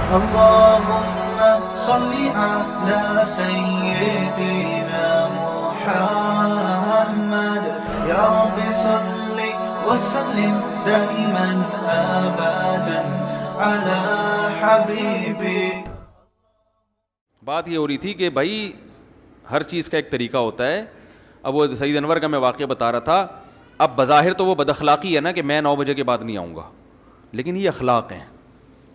اللهم صل على سيدنا محمد يا رب صل وسلم دائما ابدا على حبيبي. بات یہ ہو رہی تھی کہ بھائی ہر چیز کا ایک طریقہ ہوتا ہے. اب وہ سعید انور کا میں واقعہ بتا رہا تھا. اب بظاہر تو وہ بد اخلاقی ہے نا کہ میں 9 بجے کے بعد نہیں آؤں گا, لیکن یہ اخلاق ہیں.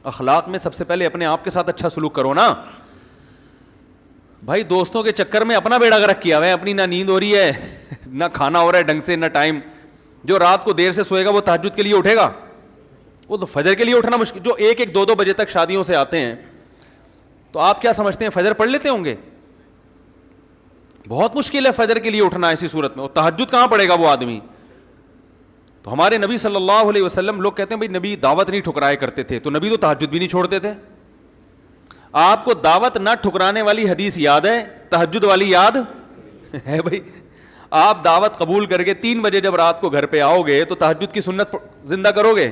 اخلاق میں سب سے پہلے اپنے آپ کے ساتھ اچھا سلوک کرو نا بھائی. دوستوں کے چکر میں اپنا بیڑا غرق کیا ہوا ہے, اپنی نہ نیند ہو رہی ہے نہ کھانا ہو رہا ہے ڈھنگ سے نہ ٹائم. جو رات کو دیر سے سوئے گا وہ تہجد کے لیے اٹھے گا, وہ تو فجر کے لیے اٹھنا مشکل. جو 1-2 بجے تک شادیوں سے آتے ہیں تو آپ کیا سمجھتے ہیں فجر پڑھ لیتے ہوں گے؟ بہت مشکل ہے فجر کے لیے اٹھنا ایسی صورت میں. اور تہجد کہاں پڑھے گا وہ آدمی؟ تو ہمارے نبی صلی اللہ علیہ وسلم, لوگ کہتے ہیں بھائی نبی دعوت نہیں ٹھکرایا کرتے تھے, تو نبی تو تہجد بھی نہیں چھوڑتے تھے. آپ کو دعوت نہ ٹھکرانے والی حدیث یاد ہے, تہجد والی یاد ہے بھائی؟ آپ دعوت قبول کر کے 3 بجے جب رات کو گھر پہ آؤ گے تو تہجد کی سنت زندہ کرو گے؟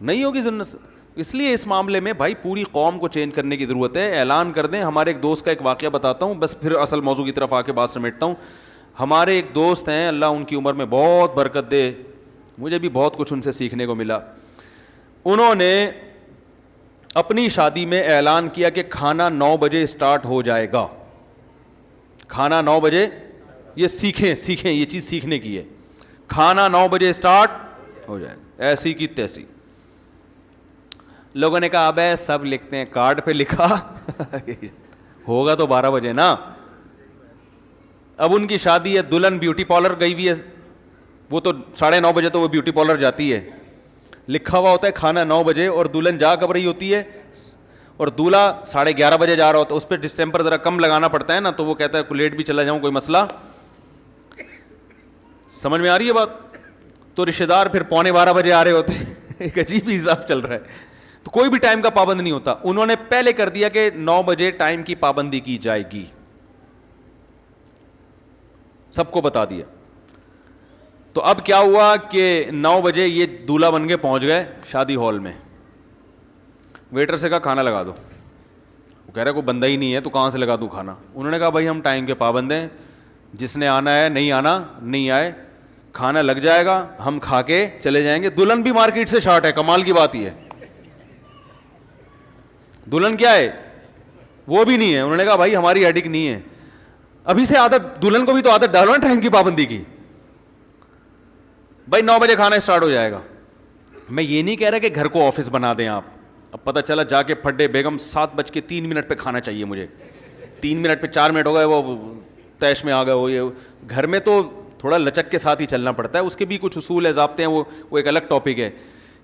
نہیں ہوگی سنت. اس لیے اس معاملے میں بھائی پوری قوم کو چینج کرنے کی ضرورت ہے. اعلان کر دیں. ہمارے ایک دوست کا ایک واقعہ بتاتا ہوں, بس پھر اصل موضوع کی طرف آ کے بات سمیٹتا ہوں. ہمارے ایک دوست ہیں, اللہ ان کی عمر میں بہت برکت دے, مجھے بھی بہت کچھ ان سے سیکھنے کو ملا. انہوں نے اپنی شادی میں اعلان کیا کہ کھانا 9 بجے اسٹارٹ ہو جائے گا. کھانا 9 بجے, یہ سیکھیں یہ چیز سیکھنے کی ہے. کھانا 9 بجے اسٹارٹ ہو جائے گا, ایسی کی تیسی. لوگوں نے کہا اب سب لکھتے ہیں, کارڈ پہ لکھا ہوگا تو 12 بجے نا. اب ان کی شادی ہے, دلہن بیوٹی پارلر گئی ہوئی ہے, وہ تو 9:30 بجے تو وہ بیوٹی پارلر جاتی ہے. لکھا ہوا ہوتا ہے کھانا 9 بجے, اور دلہن جا کب رہی ہوتی ہے, اور دولہا 11:30 بجے جا رہا ہوتا ہے. اس پہ ڈسٹیمپر ذرا کم لگانا پڑتا ہے نا, تو وہ کہتا ہے لیٹ بھی چلا جاؤں کوئی مسئلہ. سمجھ میں آ رہی ہے بات؟ تو رشتے دار پھر 11:45 بجے آ رہے ہوتے ہیں. ایک عجیب ہی حساب چل رہا ہے. تو کوئی بھی ٹائم کا پابند نہیں ہوتا. انہوں نے پہلے کر دیا کہ 9 بجے ٹائم کی پابندی کی جائے گی, سب کو بتا دیا. تو اب کیا ہوا کہ 9 بجے یہ دولہا بن کے پہنچ گئے شادی ہال میں. ویٹر سے کہا کھانا لگا دو. وہ کہہ رہا کوئی بندہ ہی نہیں ہے تو کہاں سے لگا دوں کھانا. انہوں نے کہا بھائی ہم ٹائم کے پابند ہیں, جس نے آنا ہے نہیں آنا نہیں آئے, کھانا لگ جائے گا, ہم کھا کے چلے جائیں گے. دلہن بھی مارکیٹ سے شارٹ ہے, کمال کی بات ہی ہے. دلہن کیا ہے, وہ بھی نہیں ہے. انہوں نے کہا بھائی ہماری ہیڈک نہیں ہے. ابھی سے عادت, دلہن کو بھی تو عادت ڈالو نا ٹائم کی پابندی کی. بھائی 9 بجے کھانا اسٹارٹ ہو جائے گا. میں یہ نہیں کہہ رہا کہ گھر کو آفس بنا دیں آپ. اب پتہ چلا جا کے پھڈے بیگم 7:03 پہ کھانا چاہیے مجھے, 3 منٹ پہ 4 منٹ ہو گئے وہ تیش میں آ گئے. وہ یہ گھر میں تو تھوڑا لچک کے ساتھ ہی چلنا پڑتا ہے. اس کے بھی کچھ اصول ہے, ضابطے ہیں, وہ ایک الگ ٹاپک ہے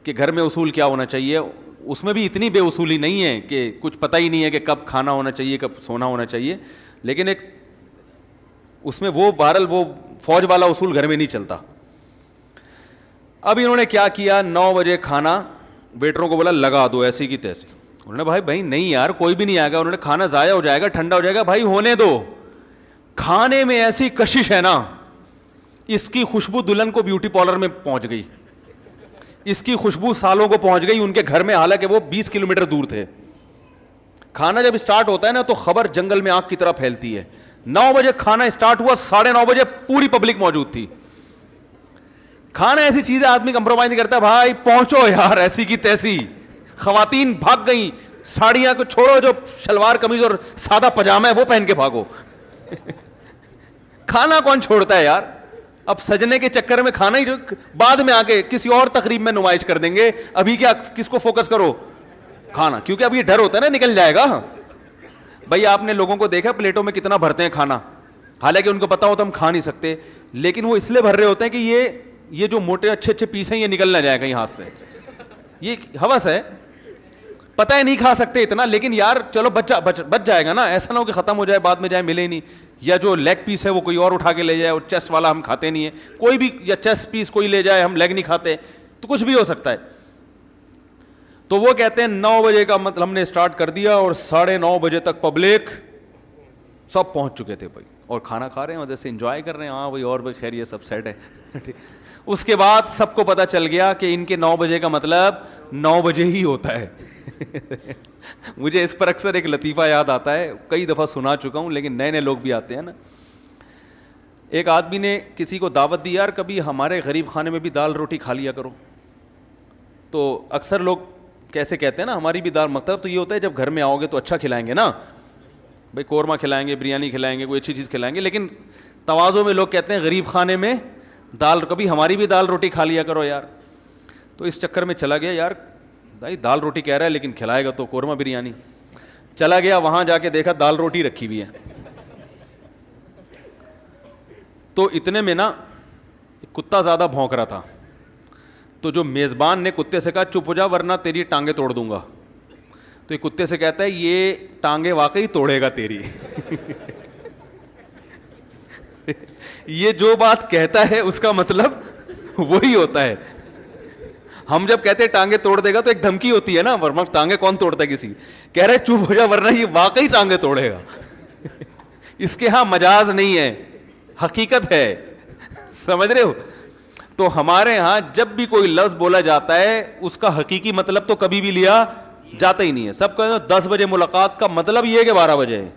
کہ گھر میں اصول کیا ہونا چاہیے. اس میں بھی اتنی بے اصولی نہیں ہے کہ کچھ پتہ ہی نہیں ہے کہ کب کھانا ہونا چاہیے کب سونا ہونا چاہیے, لیکن ایک اس میں وہ بہرحال وہ فوج والا اصول گھر میں نہیں چلتا. اب انہوں نے کیا کیا, 9 بجے کھانا ویٹروں کو بولا لگا دو ایسی کی تیسی. انہوں نے بھائی نہیں یار کوئی بھی نہیں آئے گا. انہوں نے کھانا ضائع ہو جائے گا, ٹھنڈا ہو جائے گا. بھائی ہونے دو. کھانے میں ایسی کشش ہے نا, اس کی خوشبو دلہن کو بیوٹی پارلر میں پہنچ گئی, اس کی خوشبو سالوں کو پہنچ گئی ان کے گھر میں, حالانکہ وہ 20 کلومیٹر دور تھے. کھانا جب اسٹارٹ ہوتا ہے نا تو خبر جنگل میں آگ کی طرح پھیلتی ہے. 9 بجے کھانا اسٹارٹ ہوا, 9:30 بجے پوری پبلک موجود تھی. کھانا ایسی چیز ہے آدمی کمپرومائز نہیں کرتا. بھائی پہنچو یار ایسی کی تیسی. خواتین بھاگ گئیں, ساڑیاں کو چھوڑو, جو شلوار قمیض اور سادہ پجامہ ہے وہ پہن کے بھاگو. کھانا کون چھوڑتا ہے یار؟ اب سجنے کے چکر میں کھانا ہی بعد میں آ کے کسی اور تقریب میں نمائش کر دیں گے. ابھی کیا کس کو فوکس کرو؟ کھانا. کیونکہ اب یہ ڈر ہوتا ہے نا نکل جائے گا. بھائی آپ نے لوگوں کو دیکھا پلیٹوں میں کتنا بھرتے ہیں کھانا, حالانکہ ان کو پتا ہوتا ہم کھا نہیں سکتے, لیکن وہ اس لیے بھر رہے ہوتے ہیں کہ یہ جو موٹے اچھے پیس ہیں یہ نکل نہ جائے کہیں ہاتھ سے. یہ ہوس ہے, پتہ ہے نہیں کھا سکتے اتنا, لیکن یار چلو بچ جائے گا نا. ایسا نہ ہو کہ ختم ہو جائے بعد میں جائے ملے ہی نہیں, یا جو لیگ پیس ہے وہ کوئی اور اٹھا کے لے جائے, اور چیسٹ والا ہم کھاتے نہیں ہیں کوئی بھی, یا چیسٹ پیس کوئی لے جائے ہم لیگ نہیں کھاتے, تو کچھ بھی ہو سکتا ہے. تو وہ کہتے ہیں 9 بجے کا مطلب ہم نے اسٹارٹ کر دیا, اور 9:30 بجے تک پبلک سب پہنچ چکے تھے بھائی, اور کھانا کھا رہے ہیں, وجہ سے انجوائے کر رہے ہیں. ہاں بھائی اور بھائی خیر یہ سب سیٹ ہے. اس کے بعد سب کو پتہ چل گیا کہ ان کے 9 بجے کا مطلب 9 بجے ہی ہوتا ہے. مجھے اس پر اکثر ایک لطیفہ یاد آتا ہے, کئی دفعہ سنا چکا ہوں, لیکن نئے نئے لوگ بھی آتے ہیں نا. ایک آدمی نے کسی کو دعوت دی, یار کبھی ہمارے غریب خانے میں بھی دال روٹی کھا لیا کرو. تو اکثر لوگ کیسے کہتے ہیں نا, ہماری بھی دال, مطلب تو یہ ہوتا ہے جب گھر میں آؤ گے تو اچھا کھلائیں گے نا بھائی, قورمہ کھلائیں گے, بریانی کھلائیں گے, کوئی اچھی چیز کھلائیں گے. لیکن تواضع میں لوگ کہتے ہیں غریب خانے میں دال, کبھی ہماری بھی دال روٹی کھا لیا کرو یار. تو اس چکر میں چلا گیا, یار بھائی دال روٹی کہہ رہا ہے لیکن کھلائے گا تو قورمہ بریانی. چلا گیا, وہاں جا کے دیکھا دال روٹی رکھی ہوئی ہے. تو اتنے میں نا کتا زیادہ بھونک رہا تھا, تو جو میزبان نے کتے سے کہا چپ ہو جا ورنہ تیری ٹانگیں توڑ دوں گا. تو یہ کتے سے کہتا ہے یہ ٹانگیں واقعی توڑے گا تیری. یہ جو بات کہتا ہے اس کا مطلب وہی ہوتا ہے. ہم جب کہتے ہیں ٹانگیں توڑ دے گا تو ایک دھمکی ہوتی ہے نا, ورنہ ٹانگیں کون توڑتا ہے کسی. کہہ رہے چپ ہو جا ورنہ یہ واقعی ٹانگیں توڑے گا. اس کے ہاں مجاز نہیں ہے, حقیقت ہے. سمجھ رہے ہو؟ تو ہمارے ہاں جب بھی کوئی لفظ بولا جاتا ہے اس کا حقیقی مطلب تو کبھی بھی لیا جاتا ہی نہیں ہے. سب کا 10 بجے ملاقات کا مطلب یہ ہے کہ 12 بجے ہے.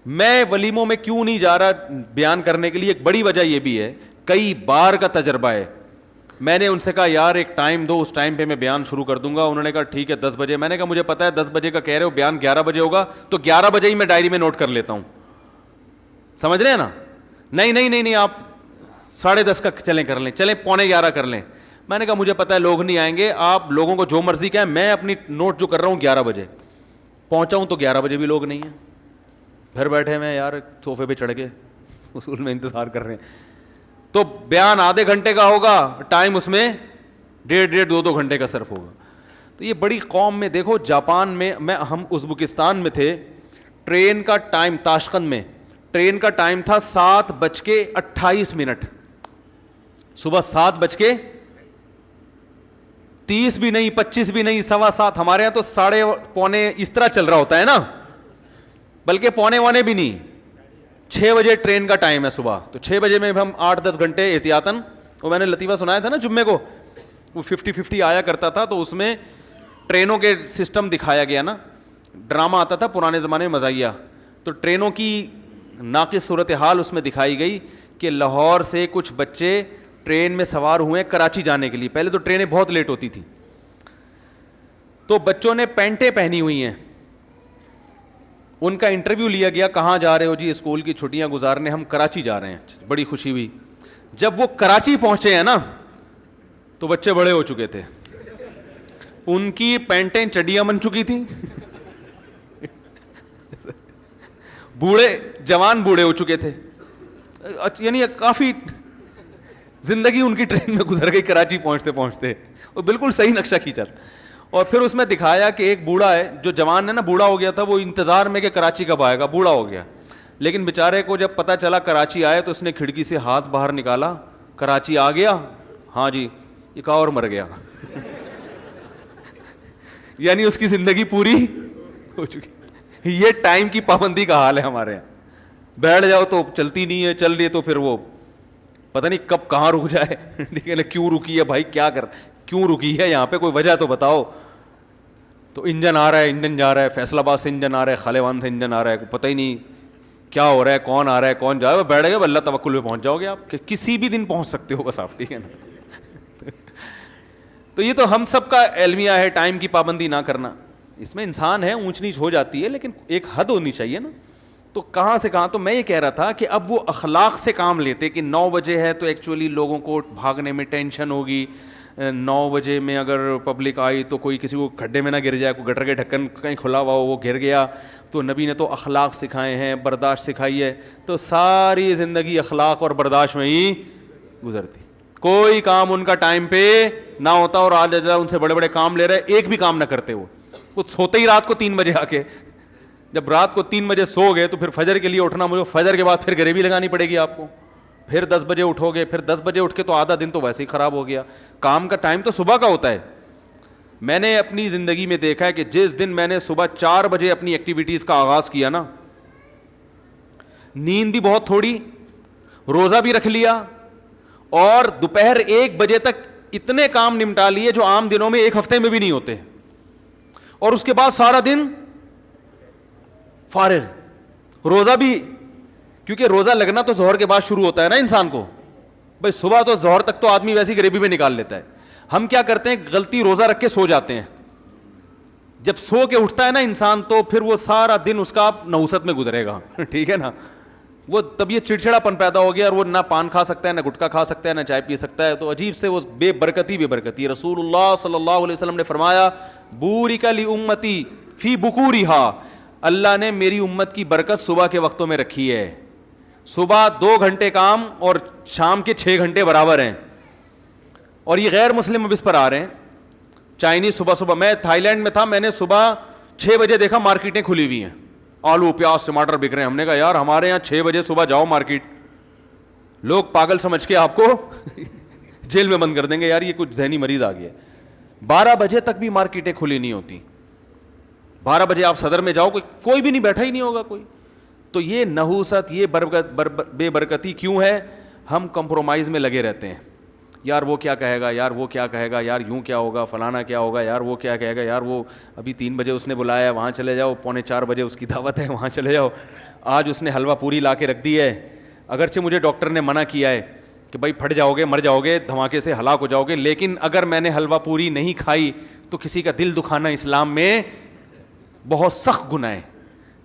میں ولیموں میں کیوں نہیں جا رہا بیان کرنے کے لیے, ایک بڑی وجہ یہ بھی ہے, کئی بار کا تجربہ ہے. میں نے ان سے کہا یار ایک ٹائم دو, اس ٹائم پہ میں بیان شروع کر دوں گا. انہوں نے کہا ٹھیک ہے 10 بجے. میں نے کہا مجھے پتا ہے 10 بجے کا کہہ رہے ہو, بیان 11 بجے ہوگا, تو 11 بجے ہی میں ڈائری میں نوٹ کر لیتا ہوں. سمجھ رہے ہیں نا؟ نہیں آپ 10:30 کا چلیں کر لیں, چلیں 11:15 کر لیں. میں نے کہا مجھے پتا ہے لوگ نہیں آئیں گے, آپ لوگوں کو جو مرضی کہیں, میں اپنی نوٹ جو کر رہا ہوں 11 بجے پہنچا ہوں, تو 11 بجے بھی لوگ نہیں ہیں. گھر بیٹھے میں یار صوفے پہ چڑھ کے اصول میں انتظار کر رہے ہیں. تو بیان آدھے گھنٹے کا ہوگا, ٹائم اس میں 1.5-2 گھنٹے کا صرف ہوگا. تو یہ بڑی قوم میں دیکھو, جاپان میں ہم ازبکستان میں تھے, ٹرین کا ٹائم تاشقند میں ٹرین کا ٹائم تھا 7:28, صبح 7:30 بھی نہیں, 25 بھی نہیں, 7:15. ہمارے یہاں تو 6:45 اس طرح چل رہا ہوتا ہے نا, بلکہ 6:45 بھی نہیں, 6 بجے ٹرین کا ٹائم ہے صبح. تو 6 بجے میں ہم 8-10 گھنٹے احتیاطاً, وہ میں نے لطیفہ سنایا تھا نا جمعے کو, وہ 50-50 آیا کرتا تھا, تو اس میں ٹرینوں کے سسٹم دکھایا گیا نا, ڈرامہ آتا تھا پرانے زمانے میں مزاحیہ. تو ٹرینوں کی ناقص صورتحال اس میں دکھائی گئی کہ لاہور سے کچھ بچے ٹرین میں سوار ہوئے کراچی جانے کے لیے. پہلے تو ٹرینیں بہت لیٹ ہوتی تھیں, تو بچوں نے پینٹیں پہنی ہوئی ہیں. ان کا انٹرویو لیا گیا, کہاں جا رہے ہو جی؟ اسکول کی چھٹیاں گزارنے, ہم کراچی جا رہے ہیں. بڑی خوشی ہوئی. جب وہ کراچی پہنچے ہیں نا, تو بچے بڑے ہو چکے تھے, ان کی پینٹیں چڈیاں بن چکی تھیں, جوان بوڑھے ہو چکے تھے. یعنی کافی زندگی ان کی ٹرین میں گزر گئی کراچی پہنچتے پہنچتے. وہ بالکل صحیح نقشہ کھینچا. اور پھر اس میں دکھایا کہ ایک بوڑھا ہے, جو جوان ہے نا, بوڑھا ہو گیا تھا, وہ انتظار میں کہ کراچی کب آئے گا, بوڑھا ہو گیا. لیکن بیچارے کو جب پتہ چلا کراچی آئے, تو اس نے کھڑکی سے ہاتھ باہر نکالا, کراچی آ گیا, ہاں جی, یہ کہا اور مر گیا. یعنی اس کی زندگی پوری ہو چکی. یہ ٹائم کی پابندی کا حال ہے ہمارے یہاں. بیٹھ جاؤ تو چلتی نہیں ہے, چل رہی ہے تو پھر وہ پتہ نہیں کب کہاں رک جائے. ٹھیک ہے نا, کیوں رکی ہے بھائی, کیا کر, کیوں رکی ہے یہاں پہ, کوئی وجہ تو بتاؤ. تو انجن آ رہا ہے, انجن جا رہا ہے, فیصل آباد سے انجن آ رہا ہے, خالوان سے انجن آ رہا ہے, پتہ ہی نہیں کیا ہو رہا ہے, کون آ رہا ہے, کون جا رہا ہے. بیٹھ گئے, اللہ توکل پہ پہنچ جاؤ گے آپ, کہ کسی بھی دن پہنچ سکتے ہو بس آپ. ٹھیک ہے نا. تو یہ تو ہم سب کا المیہ ہے, ٹائم کی پابندی نہ کرنا. اس میں انسان ہے, اونچ نیچ ہو جاتی ہے, لیکن ایک حد ہونی چاہیے نا. تو کہاں سے کہاں. تو میں یہ کہہ رہا تھا کہ اب وہ اخلاق سے کام لیتے کہ 9 بجے ہے تو ایکچولی لوگوں کو بھاگنے میں ٹینشن ہوگی. 9 بجے میں اگر پبلک آئی تو کوئی کسی کو کھڈے میں نہ گر جائے, کوئی گٹر کے ڈھکن کہیں کھلا ہوا ہو وہ گر گیا. تو نبی نے تو اخلاق سکھائے ہیں, برداشت سکھائی ہے. تو ساری زندگی اخلاق اور برداشت میں ہی گزرتی. کوئی کام ان کا ٹائم پہ نہ ہوتا, اور آج ان سے بڑے بڑے کام لے رہے, ایک بھی کام نہ کرتے. وہ سوتے ہی رات کو 3 بجے آ کے, جب رات کو 3 بجے سو گئے تو پھر فجر کے لیے اٹھنا, مجھے فجر کے بعد پھر غریبی لگانی پڑے گی آپ کو. پھر 10 بجے اٹھو گے, پھر 10 بجے اٹھ کے تو آدھا دن تو ویسے ہی خراب ہو گیا. کام کا ٹائم تو صبح کا ہوتا ہے. میں نے اپنی زندگی میں دیکھا ہے کہ جس دن میں نے صبح 4 بجے اپنی ایکٹیویٹیز کا آغاز کیا نا, نیند بھی بہت تھوڑی, روزہ بھی رکھ لیا, اور دوپہر 1 بجے تک اتنے کام نمٹا لیے جو عام دنوں میں ایک ہفتے میں بھی نہیں ہوتے, اور اس کے بعد سارا دن فارغ. روزہ بھی, کیونکہ روزہ لگنا تو ظہر کے بعد شروع ہوتا ہے نا انسان کو, بھائی صبح تو ظہر تک تو آدمی ویسی غریبی میں نکال لیتا ہے. ہم کیا کرتے ہیں, غلطی روزہ رکھ کے سو جاتے ہیں. جب سو کے اٹھتا ہے نا انسان تو پھر وہ سارا دن اس کا نحوست میں گزرے گا. ٹھیک ہے نا, وہ طبیعت چڑچڑاپن پیدا ہو گیا, اور وہ نہ پان کھا سکتا ہے, نہ گٹکا کھا سکتا ہے, نہ چائے پی سکتا ہے. تو عجیب سے وہ بے برکتی. رسول اللہ صلی اللہ علیہ وسلم نے فرمایا بورک لامتی فی بکورہا, اللہ نے میری امت کی برکت صبح کے وقتوں میں رکھی ہے. صبح 2 گھنٹے کام اور شام کے 6 گھنٹے برابر ہیں. اور یہ غیر مسلم اب اس پر آ رہے ہیں. چائنیز صبح, میں تھائی لینڈ میں تھا, میں نے صبح 6 بجے دیکھا مارکیٹیں کھلی ہوئی ہیں, آلو پیاز ٹماٹر بک رہے ہیں. ہم نے کہا یار ہمارے یہاں 6 بجے صبح جاؤ مارکیٹ, لوگ پاگل سمجھ کے آپ کو جیل میں بند کر دیں گے, یار یہ کچھ ذہنی مریض آ گیا. 12 بجے تک بھی مارکیٹیں کھلی نہیں ہوتی. 12 بجے آپ صدر میں جاؤ, کوئی بھی نہیں, بیٹھا ہی نہیں ہوگا کوئی. تو یہ نحوست, یہ بے برکتی کیوں ہے؟ ہم کمپرومائز میں لگے رہتے ہیں. یار وہ کیا کہے گا, یار وہ کیا کہے گا, یار یوں کیا ہوگا, فلانا کیا ہوگا, یار وہ کیا کہے گا, یار وہ ابھی 3 بجے اس نے بلایا ہے وہاں چلے جاؤ, 3:45 بجے اس کی دعوت ہے وہاں چلے جاؤ, آج اس نے حلوہ پوری لا کے رکھ دی ہے. اگرچہ مجھے ڈاکٹر نے منع کیا ہے کہ بھائی پھٹ جاؤ گے, مر جاؤ گے, دھماکے سے ہلاک ہو جاؤ گے, لیکن اگر میں نے حلوہ پوری نہیں کھائی تو کسی کا دل دکھانا اسلام میں بہت سخت گناہ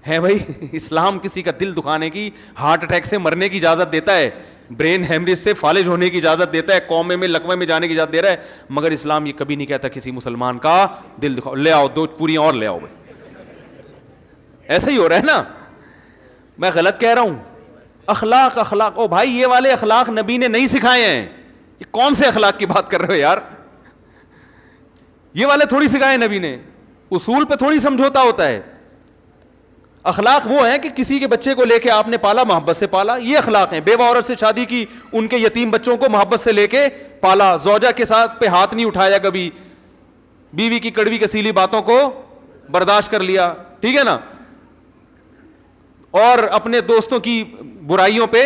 ہے بھائی. اسلام کسی کا دل دکھانے کی, ہارٹ اٹیک سے مرنے کی اجازت دیتا ہے, برین ہیمریج سے فالج ہونے کی اجازت دیتا ہے, قومے میں لقمے میں جانے کی اجازت دے رہا ہے, مگر اسلام یہ کبھی نہیں کہتا کسی مسلمان کا دل دکھاؤ. لے آؤ 2 پوریاں اور لے آؤ بھائی. ایسا ہی ہو رہا ہے نا, میں غلط کہہ رہا ہوں؟ اخلاق او بھائی, یہ والے اخلاق نبی نے نہیں سکھائے ہیں. یہ کون سے اخلاق کی بات کر رہے ہو یار؟ یہ والے تھوڑی سکھائے نبی نے, اصول پہ تھوڑی سمجھوتا ہوتا ہے. اخلاق وہ ہیں کہ کسی کے بچے کو لے کے آپ نے پالا, محبت سے پالا, یہ اخلاق ہیں. بیوہ عورت سے شادی کی, ان کے یتیم بچوں کو محبت سے لے کے پالا, زوجہ کے ساتھ پہ ہاتھ نہیں اٹھایا کبھی, بیوی کی کڑوی کسیلی باتوں کو برداشت کر لیا, ٹھیک ہے نا, اور اپنے دوستوں کی برائیوں پہ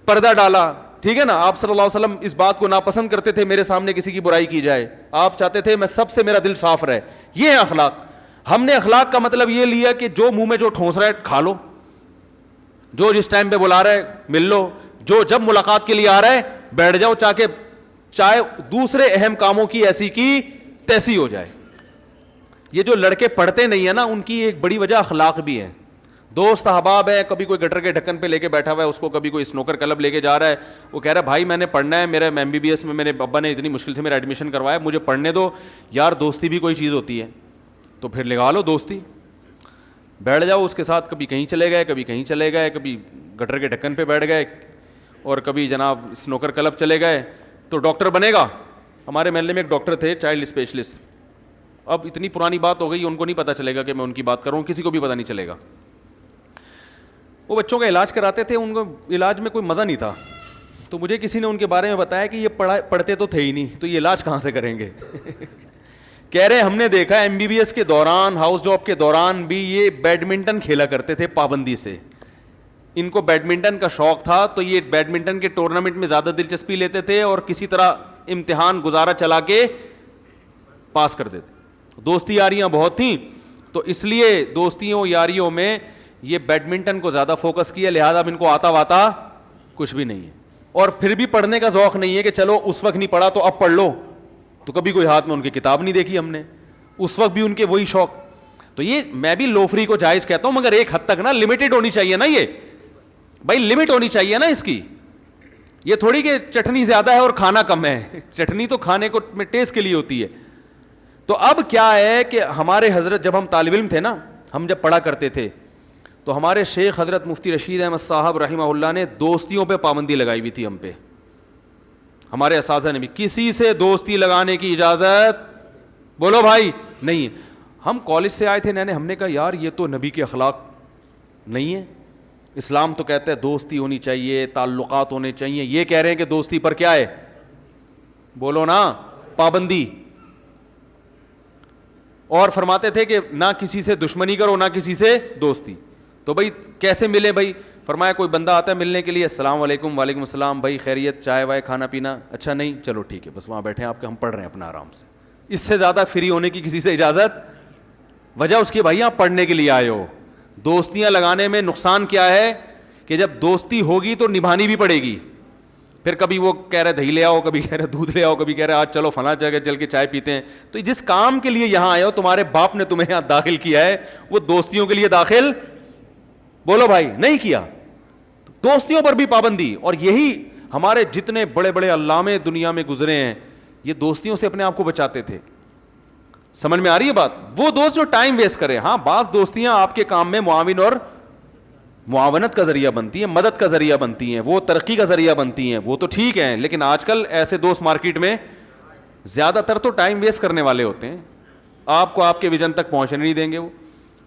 پردہ ڈالا, ٹھیک ہے نا. آپ صلی اللہ علیہ وسلم اس بات کو ناپسند کرتے تھے میرے سامنے کسی کی برائی کی جائے, آپ چاہتے تھے میں سب سے میرا دل صاف رہے. یہ ہے اخلاق. ہم نے اخلاق کا مطلب یہ لیا کہ جو منہ میں جو ٹھونس رہا ہے کھا لو, جو جس ٹائم پہ بلا رہا ہے مل لو, جو جب ملاقات کے لیے آ رہا ہے بیٹھ جاؤ, چاہے دوسرے اہم کاموں کی ایسی کی تیسی ہو جائے. یہ جو لڑکے پڑھتے نہیں ہیں نا, ان کی ایک بڑی وجہ اخلاق بھی ہے. دوست احباب ہے, کبھی کوئی گٹر کے ڈھکن پہ لے کے بیٹھا ہوا ہے, اس کو کبھی کوئی اسنوکر کلب لے کے جا رہا ہے, وہ کہہ رہا ہے بھائی میں نے پڑھنا ہے, میرا MBBS میں میرے ابا نے اتنی مشکل سے میرا ایڈمیشن کروایا, مجھے پڑھنے دو. یار دوستی بھی کوئی چیز ہوتی ہے, تو پھر لگا لو دوستی, بیٹھ جاؤ اس کے ساتھ. کبھی کہیں چلے گئے, کبھی کہیں چلے گئے, کبھی گٹر کے ڈھکن پہ بیٹھ گئے, اور کبھی جناب اسنوکر کلب چلے گئے. تو ڈاکٹر بنے گا. ہمارے محلے میں ایک ڈاکٹر تھے, چائلڈ اسپیشلسٹ. اب اتنی پرانی بات ہو گئی, ان کو نہیں پتہ چلے گا کہ میں ان کی بات کروں, کسی کو بھی پتہ نہیں چلے گا. وہ بچوں کا علاج کراتے تھے, ان کو علاج میں کوئی مزہ نہیں تھا. تو مجھے کسی نے ان کے بارے میں بتایا کہ یہ پڑھتے تو تھے ہی نہیں, تو یہ علاج کہاں سے کریں گے. کہہ رہے ہم نے دیکھا MBBS کے دوران, ہاؤس جاب کے دوران بھی یہ بیڈمنٹن کھیلا کرتے تھے پابندی سے. ان کو بیڈمنٹن کا شوق تھا, تو یہ بیڈمنٹن کے ٹورنامنٹ میں زیادہ دلچسپی لیتے تھے, اور کسی طرح امتحان گزارا چلا کے پاس کر دیتے. دوستی یاریاں بہت تھیں, تو اس لیے دوستیوں یاریوں میں یہ بیڈمنٹن کو زیادہ فوکس کیا, لہذا اب ان کو آتا واتا کچھ بھی نہیں ہے. اور پھر بھی پڑھنے کا ذوق نہیں ہے کہ چلو اس وقت نہیں پڑھا تو اب پڑھ لو, تو کبھی کوئی ہاتھ میں ان کی کتاب نہیں دیکھی ہم نے, اس وقت بھی ان کے وہی شوق. تو یہ میں بھی لوفری کو جائز کہتا ہوں, مگر ایک حد تک نا لمیٹڈ ہونی چاہیے نا, یہ بھائی لمٹ ہونی چاہیے نا اس کی. یہ تھوڑی کہ چٹنی زیادہ ہے اور کھانا کم ہے, چٹنی تو کھانے کو ٹیسٹ کے لیے ہوتی ہے. تو اب کیا ہے کہ ہمارے حضرت جب ہم طالب علم تھے نا, ہم جب پڑھا کرتے تھے, تو ہمارے شیخ حضرت مفتی رشید احمد صاحب رحمہ اللہ نے دوستیوں پہ پابندی لگائی ہوئی تھی ہم پہ. ہمارے اساتذہ نے بھی کسی سے دوستی لگانے کی اجازت بولو بھائی نہیں ہے. ہم کالج سے آئے تھے نئے, ہم نے کہا یار یہ تو نبی کے اخلاق نہیں ہے. اسلام تو کہتا ہے دوستی ہونی چاہیے, تعلقات ہونے چاہیے. یہ کہہ رہے ہیں کہ دوستی پر کیا ہے, بولو نا, پابندی. اور فرماتے تھے کہ نہ کسی سے دشمنی کرو نہ کسی سے دوستی. تو بھائی کیسے ملے بھائی؟ فرمایا کوئی بندہ آتا ہے ملنے کے لیے, السلام علیکم, وعلیکم السلام, بھائی خیریت, چائے وائے کھانا پینا, اچھا نہیں, چلو ٹھیک ہے, بس وہاں بیٹھے ہیں آپ کے, ہم پڑھ رہے ہیں اپنا آرام سے. اس سے زیادہ فری ہونے کی کسی سے اجازت؟ وجہ اس کی بھائی آپ پڑھنے کے لیے آئے ہو. دوستیاں لگانے میں نقصان کیا ہے کہ جب دوستی ہوگی تو نبھانی بھی پڑے گی. پھر کبھی وہ کہہ رہے دہی لے آؤ, کبھی کہہ رہے دودھ لے آؤ, کبھی کہہ رہے آج چلو فلاں جگہ چل کے چائے پیتے ہیں. تو جس کام کے لیے یہاں آئے ہو, تمہارے باپ نے تمہیں یہاں داخل کیا ہے, وہ دوستیوں کے لیے داخل, بولو بھائی, نہیں کیا. دوستیوں پر بھی پابندی. اور یہی ہمارے جتنے بڑے بڑے علامے دنیا میں گزرے ہیں, یہ دوستیوں سے اپنے آپ کو بچاتے تھے. سمجھ میں آ رہی ہے بات؟ وہ دوست جو ٹائم ویسٹ کرے. ہاں بعض دوستیاں آپ کے کام میں معاون اور معاونت کا ذریعہ بنتی ہیں, مدد کا ذریعہ بنتی ہیں, وہ ترقی کا ذریعہ بنتی ہیں, وہ تو ٹھیک ہیں. لیکن آج کل ایسے دوست مارکیٹ میں زیادہ تر تو ٹائم ویسٹ کرنے والے ہوتے ہیں, آپ کو آپ کے ویژن تک پہنچنے نہیں دیں گے.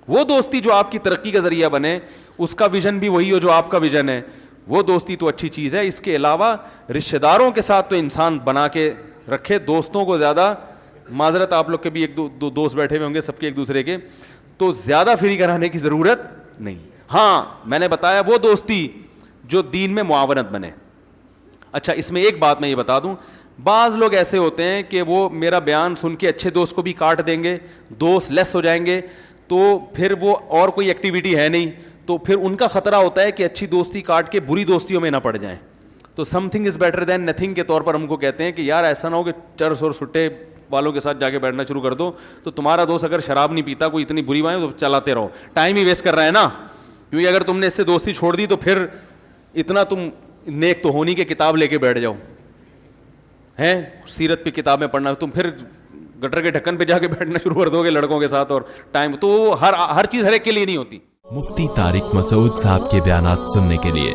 وہ دوستی جو آپ کی ترقی کا ذریعہ بنے, اس کا ویژن بھی وہی ہو جو آپ کا ویژن ہے, وہ دوستی تو اچھی چیز ہے. اس کے علاوہ رشتہ داروں کے ساتھ تو انسان بنا کے رکھے. دوستوں کو زیادہ, معذرت آپ لوگ کے بھی ایک دو دوست بیٹھے ہوئے ہوں گے سب کے ایک دوسرے کے, تو زیادہ فری کرانے کی ضرورت نہیں. ہاں میں نے بتایا وہ دوستی جو دین میں معاونت بنے. اچھا اس میں ایک بات میں یہ بتا دوں, بعض لوگ ایسے ہوتے ہیں کہ وہ میرا بیان سن کے اچھے دوست کو بھی کاٹ دیں گے, دوست لیس ہو جائیں گے, تو پھر وہ اور کوئی ایکٹیویٹی ہے نہیں, تو پھر ان کا خطرہ ہوتا ہے کہ اچھی دوستی کاٹ کے بری دوستیوں میں نہ پڑ جائیں. تو some thing is better than nothing کے طور پر ہم کو کہتے ہیں کہ یار ایسا نہ ہو کہ چرس اور سٹے والوں کے ساتھ جا کے بیٹھنا شروع کر دو, تو تمہارا دوست اگر شراب نہیں پیتا, کوئی اتنی بری بات ہے, تو چلاتے رہو, ٹائم ہی ویسٹ کر رہا ہے نا. کیونکہ اگر تم نے اس سے دوستی چھوڑ دی تو پھر اتنا تم نیک تو ہونی کہ کتاب لے کے بیٹھ جاؤ ہیں, سیرت پہ کتابیں پڑھنا, تم پھر گٹر کے ڈھکن پہ جا کے بیٹھنا شروع کر دو گے لڑکوں کے ساتھ. اور ٹائم تو ہر چیز ہر ایک کے لیے نہیں ہوتی. مفتی طارق مسعود صاحب کے بیانات سننے کے لیے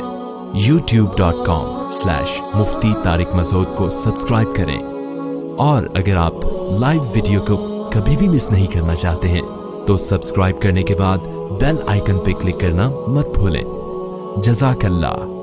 youtube.com/مفتی طارق مسعود کو سبسکرائب کریں. اور اگر آپ لائیو ویڈیو کو کبھی بھی مس نہیں کرنا چاہتے ہیں تو سبسکرائب کرنے کے بعد بیل آئیکن پہ کلک کرنا مت بھولیں. جزاک اللہ.